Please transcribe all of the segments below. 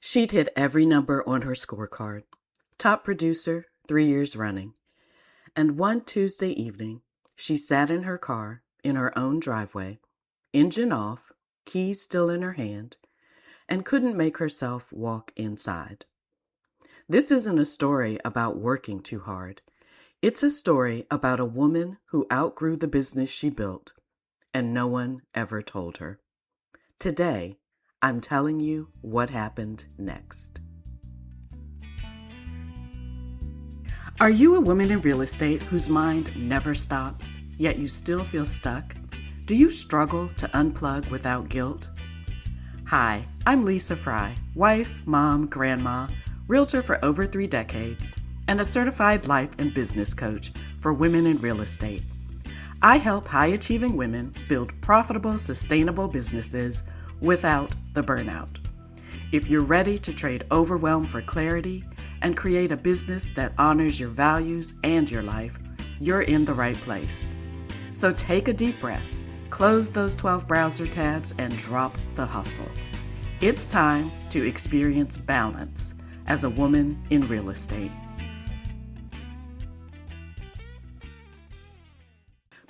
She'd hit every number on her scorecard. Top producer, 3 years running. And one Tuesday evening, she sat in her car in her own driveway, engine off, keys still in her hand, and couldn't make herself walk inside. This isn't a story about working too hard. It's a story about a woman who outgrew the business she built, and no one ever told her. Today, I'm telling you what happened next. Are you a woman in real estate whose mind never stops, yet you still feel stuck? Do you struggle to unplug without guilt? Hi, I'm Lisa Fry, wife, mom, grandma, realtor for over 3 decades, and a certified life and business coach for women in real estate. I help high-achieving women build profitable, sustainable businesses without the burnout. If you're ready to trade overwhelm for clarity and create a business that honors your values and your life, you're in the right place. So take a deep breath, close those 12 browser tabs, and drop the hustle. It's time to experience balance as a woman in real estate.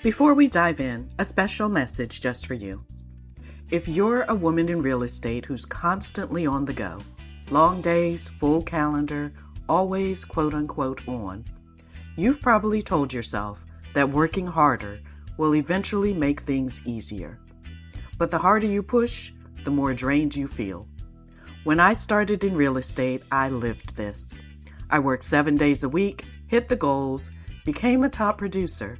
Before we dive in, a special message just for you. If you're a woman in real estate who's constantly on the go, long days, full calendar, always quote unquote on, you've probably told yourself that working harder will eventually make things easier. But the harder you push, the more drained you feel. When I started in real estate, I lived this. I worked 7 days a week, hit the goals, became a top producer,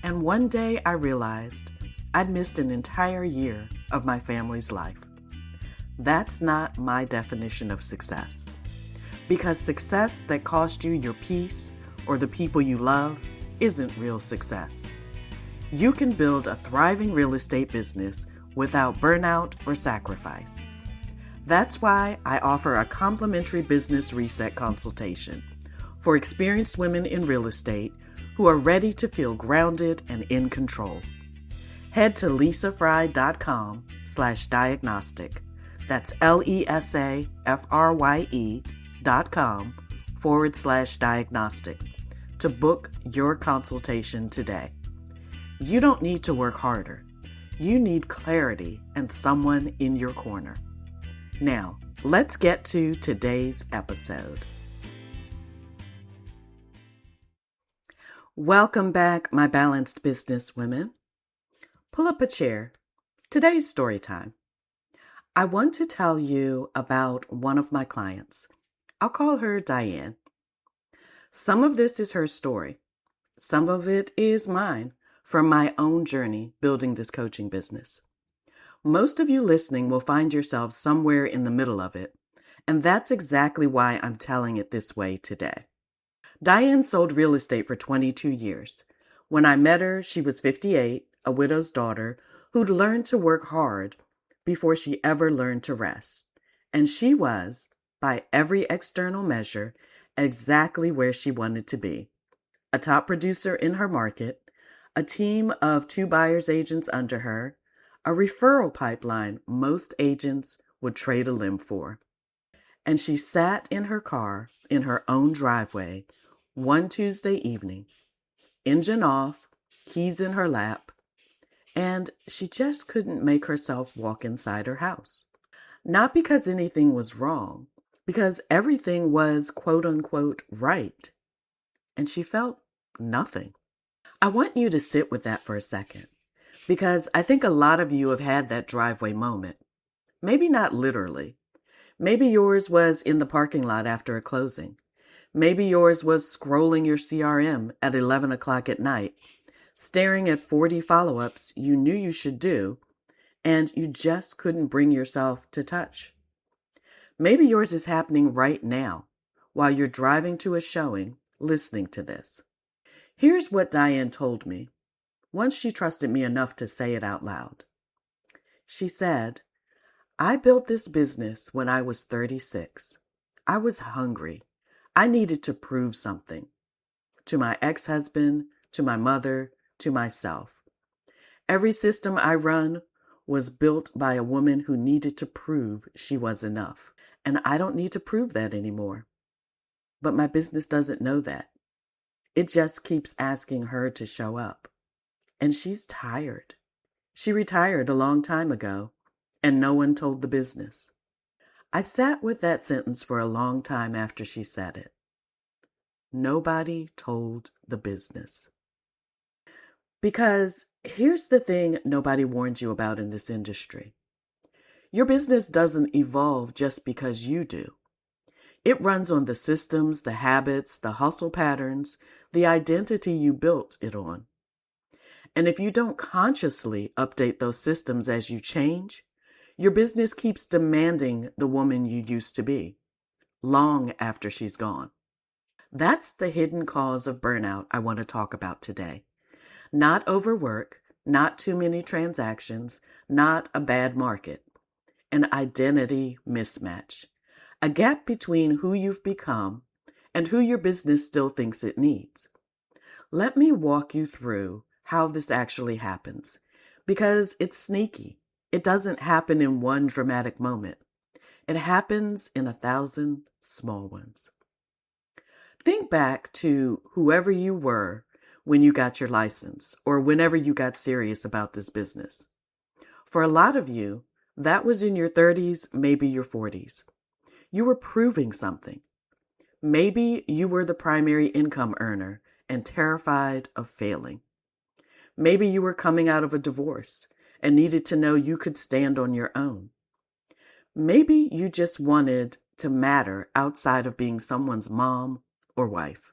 and one day I realized I'd missed an entire year of my family's life. That's not my definition of success. Because success that cost you your peace or the people you love isn't real success. You can build a thriving real estate business without burnout or sacrifice. That's why I offer a complimentary business reset consultation for experienced women in real estate who are ready to feel grounded and in control. Head to lisafrye.com/diagnostic. That's LESAFRYE.com/diagnostic to book your consultation today. You don't need to work harder. You need clarity and someone in your corner. Now, let's get to today's episode. Welcome back, my balanced business women. Pull up a chair. Today's story time. I want to tell you about one of my clients. I'll call her Diane. Some of this is her story. Some of it is mine from my own journey building this coaching business. Most of you listening will find yourselves somewhere in the middle of it, and that's exactly why I'm telling it this way today. Diane sold real estate for 22 years. When I met her, she was 58, a widow's daughter who'd learned to work hard before she ever learned to rest. And she was, by every external measure, exactly where she wanted to be. A top producer in her market, a team of 2 buyer's agents under her, a referral pipeline most agents would trade a limb for. And she sat in her car in her own driveway one Tuesday evening, engine off, keys in her lap, and she just couldn't make herself walk inside her house. Not because anything was wrong, because everything was quote unquote right. And she felt nothing. I want you to sit with that for a second, because I think a lot of you have had that driveway moment. Maybe not literally. Maybe yours was in the parking lot after a closing. Maybe yours was scrolling your CRM at 11 o'clock at night, staring at 40 follow-ups you knew you should do, and you just couldn't bring yourself to touch. Maybe yours is happening right now while you're driving to a showing, listening to this. Here's what Diane told me once she trusted me enough to say it out loud. She said, "I built this business when I was 36. I was hungry. I needed to prove something. To my ex-husband, to my mother, to myself. Every system I run was built by a woman who needed to prove she was enough. and I don't need to prove that anymore. But my business doesn't know that. It just keeps asking her to show up. And she's tired. She retired a long time ago, and no one told the business. I sat with that sentence for a long time after she said it. Nobody told the business. Because here's the thing nobody warns you about in this industry. Your business doesn't evolve just because you do. It runs on the systems, the habits, the hustle patterns, the identity you built it on. And if you don't consciously update those systems as you change, your business keeps demanding the woman you used to be, long after she's gone. That's the hidden cause of burnout I want to talk about today. Not overwork, not too many transactions, not a bad market. An identity mismatch. A gap between who you've become and who your business still thinks it needs. Let me walk you through how this actually happens, because it's sneaky. It doesn't happen in one dramatic moment. It happens in 1,000 small ones. Think back to whoever you were when you got your license or whenever you got serious about this business. For a lot of you, that was in your 30s, maybe your 40s. You were proving something. Maybe you were the primary income earner and terrified of failing. Maybe you were coming out of a divorce and needed to know you could stand on your own. Maybe you just wanted to matter outside of being someone's mom or wife.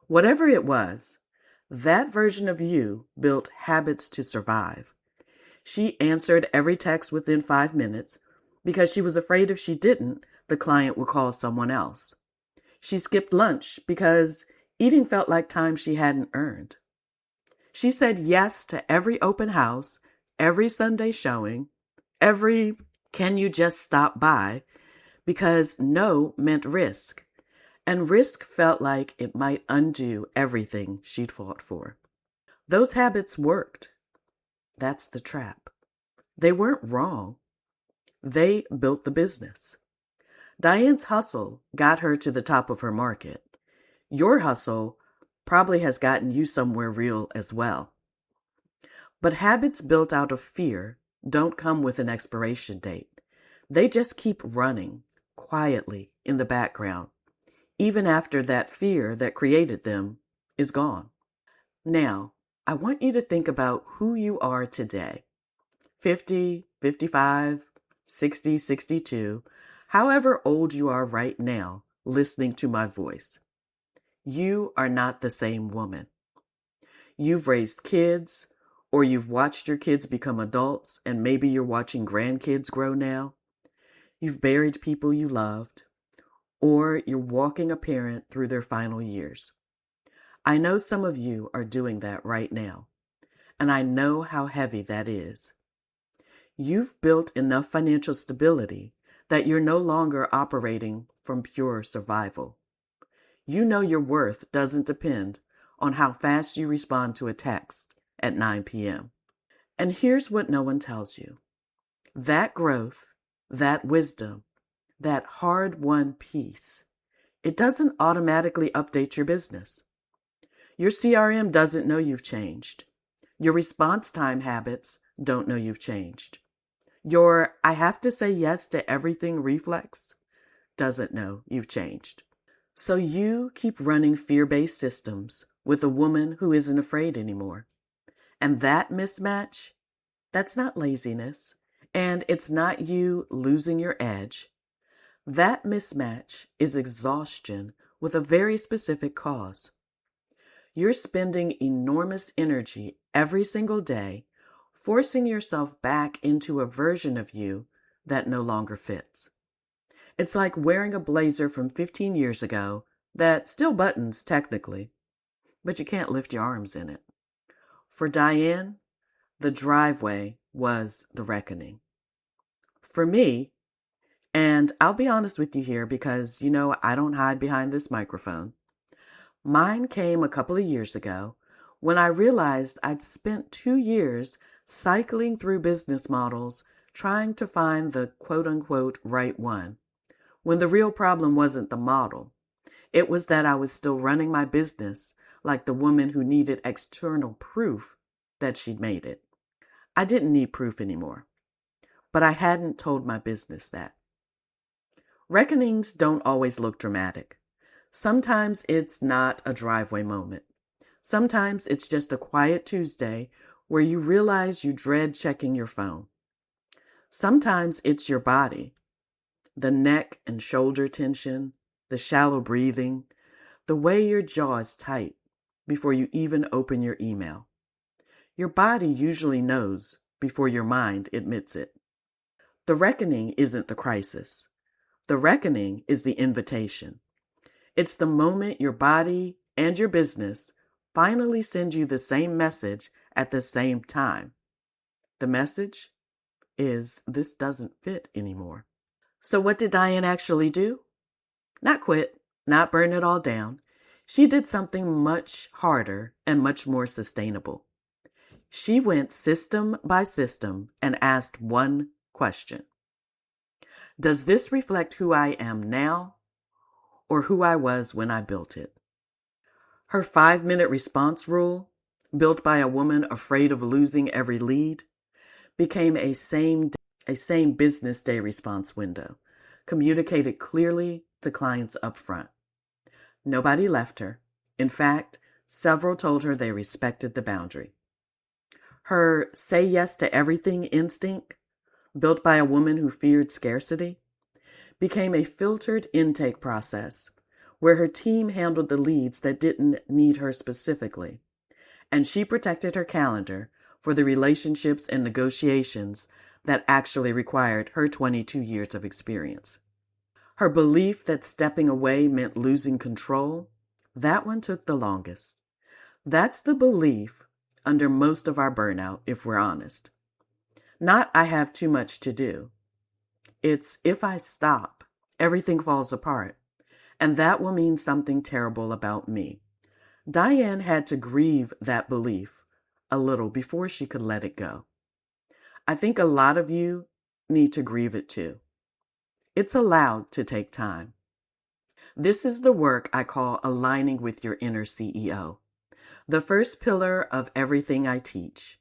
Whatever it was, that version of you built habits to survive. She answered every text within 5 minutes because she was afraid if she didn't, the client would call someone else. She skipped lunch because eating felt like time she hadn't earned. She said yes to every open house, every Sunday showing, every "can you just stop by?" because no meant risk. And risk felt like it might undo everything she'd fought for. Those habits worked. That's the trap. They weren't wrong. They built the business. Diane's hustle got her to the top of her market. Your hustle probably has gotten you somewhere real as well. But habits built out of fear don't come with an expiration date. They just keep running quietly in the background, even after that fear that created them is gone. Now, I want you to think about who you are today. 50, 55, 60, 62, however old you are right now, listening to my voice. You are not the same woman. You've raised kids, or you've watched your kids become adults, and maybe you're watching grandkids grow now. You've buried people you loved, or you're walking a parent through their final years. I know some of you are doing that right now, and I know how heavy that is. You've built enough financial stability that you're no longer operating from pure survival. You know your worth doesn't depend on how fast you respond to a text at 9 p.m. And here's what no one tells you. That growth, that wisdom, that hard-won peace, it doesn't automatically update your business. Your CRM doesn't know you've changed. Your response time habits don't know you've changed. Your "I have to say yes to everything" reflex doesn't know you've changed. So you keep running fear-based systems with a woman who isn't afraid anymore. And that mismatch, that's not laziness, and it's not you losing your edge. That mismatch is exhaustion with a very specific cause. You're spending enormous energy every single day, forcing yourself back into a version of you that no longer fits. It's like wearing a blazer from 15 years ago that still buttons technically, but you can't lift your arms in it. For Diane, the driveway was the reckoning. For me, and I'll be honest with you here because, I don't hide behind this microphone. Mine came a couple of years ago when I realized I'd spent 2 years cycling through business models trying to find the quote-unquote right one. when the real problem wasn't the model. It was that I was still running my business like the woman who needed external proof that she'd made it. I didn't need proof anymore, but I hadn't told my business that. Reckonings don't always look dramatic. Sometimes it's not a driveway moment. Sometimes it's just a quiet Tuesday where you realize you dread checking your phone. Sometimes it's your body, the neck and shoulder tension, the shallow breathing, the way your jaw is tight before you even open your email. Your body usually knows before your mind admits it. The reckoning isn't the crisis. The reckoning is the invitation. It's the moment your body and your business finally send you the same message at the same time. The message is this doesn't fit anymore. So what did Diane actually do? Not quit, not burn it all down. She did something much harder and much more sustainable. She went system by system and asked one question. Does this reflect who I am now or who I was when I built it? Her 5-minute response rule, built by a woman afraid of losing every lead, became a same business day response window, communicated clearly to clients up front. Nobody left her. In fact, several told her they respected the boundary. Her say yes to everything instinct, built by a woman who feared scarcity, became a filtered intake process where her team handled the leads that didn't need her specifically, and she protected her calendar for the relationships and negotiations that actually required her 22 years of experience. Her belief that stepping away meant losing control, that one took the longest. That's the belief under most of our burnout, if we're honest. Not I have too much to do. It's if I stop, everything falls apart, and that will mean something terrible about me. Diane had to grieve that belief a little before she could let it go. I think a lot of you need to grieve it too. It's allowed to take time. This is the work I call aligning with your inner CEO. The first pillar of everything I teach.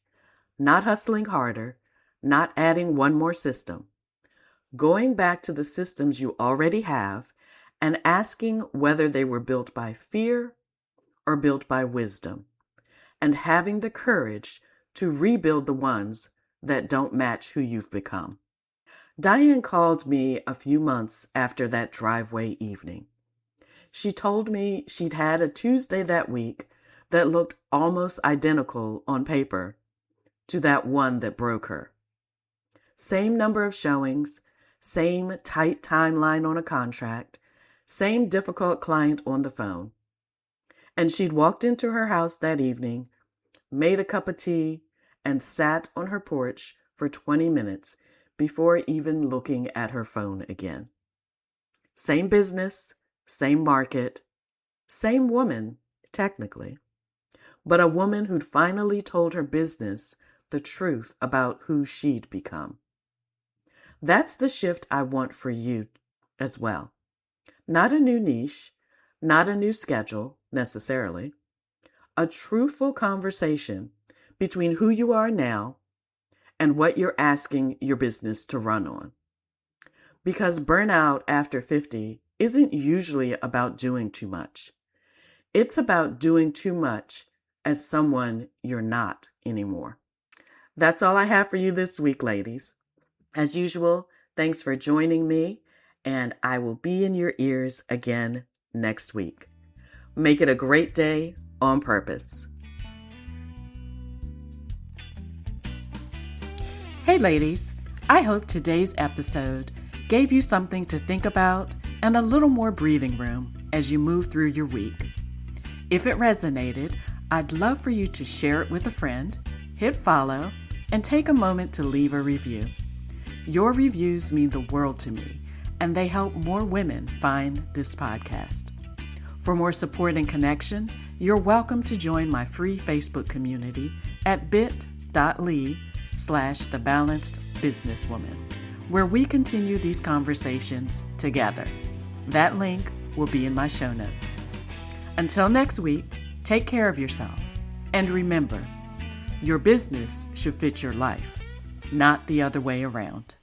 Not hustling harder, not adding one more system. Going back to the systems you already have and asking whether they were built by fear or built by wisdom, and having the courage to rebuild the ones that don't match who you've become. Diane called me a few months after that driveway evening. She told me she'd had a Tuesday that week that looked almost identical on paper to that one that broke her. Same number of showings, same tight timeline on a contract, same difficult client on the phone. And she'd walked into her house that evening, made a cup of tea, and sat on her porch for 20 minutes before even looking at her phone again. Same business, same market, same woman, technically, but a woman who'd finally told her business the truth about who she'd become. That's the shift I want for you as well. Not a new niche, not a new schedule, necessarily. A truthful conversation between who you are now and what you're asking your business to run on. Because burnout after 50 isn't usually about doing too much. It's about doing too much as someone you're not anymore. That's all I have for you this week, ladies. As usual, thanks for joining me, and I will be in your ears again next week. Make it a great day on purpose. Hey ladies, I hope today's episode gave you something to think about and a little more breathing room as you move through your week. If it resonated, I'd love for you to share it with a friend, hit follow, and take a moment to leave a review. Your reviews mean the world to me, and they help more women find this podcast. For more support and connection, you're welcome to join my free Facebook community at bit.ly/thebalancedbusinesswoman, where we continue these conversations together. That link will be in my show notes. Until next week, take care of yourself. And remember, your business should fit your life, not the other way around.